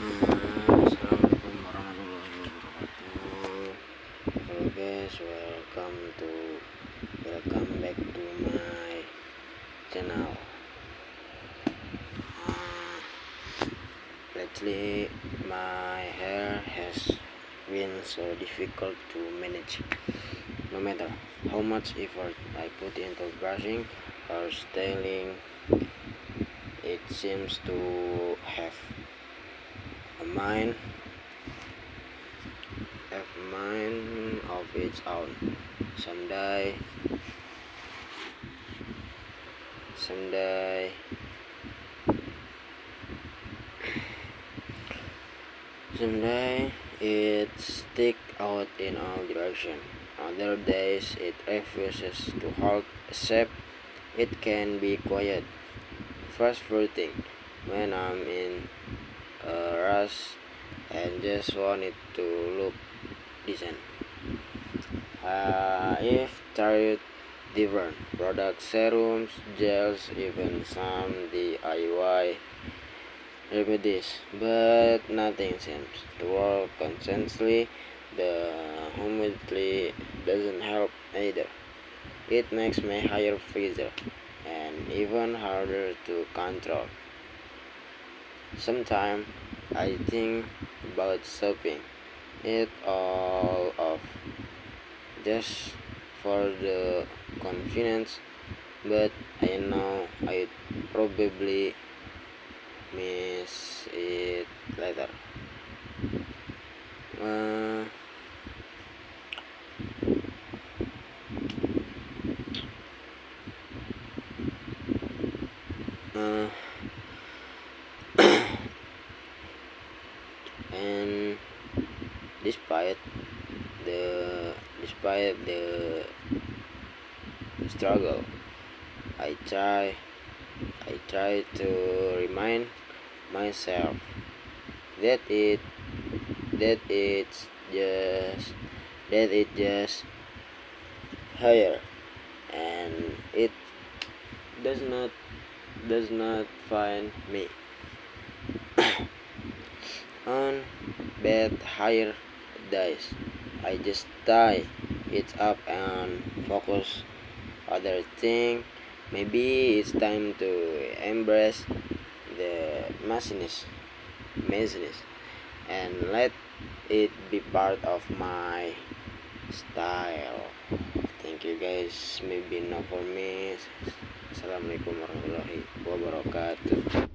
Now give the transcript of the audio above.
Assalamualaikum warahmatullahi wabarakatuh. Hello guys, welcome back to my channel. Lately my hair has been so difficult to manage. No matter how much effort I put into brushing or styling, it seems to have a mind of its own. Someday it stick out in all directions. Other days it refuses to hold a shape. It can be quiet, frustrating when I'm in a rush and just want it to look decent. I've tried different products, serums, gels, even some DIY remedies, but nothing seems to work consistently. The humidity doesn't help either. It makes my hair frizzy and even harder to control. Sometimes I think about stopping it all off just for the convenience, but I know I'd probably miss it later. Uh, uh, and despite the struggle, I try I try to remind myself that that it's just that it just higher, and it does not find me on bad higher days. I just tie it up and focus other thing. Maybe it's time to embrace the messiness and let it be part of my style. Thank you guys. Maybe not for me. Assalamualaikum warahmatullahi wabarakatuh.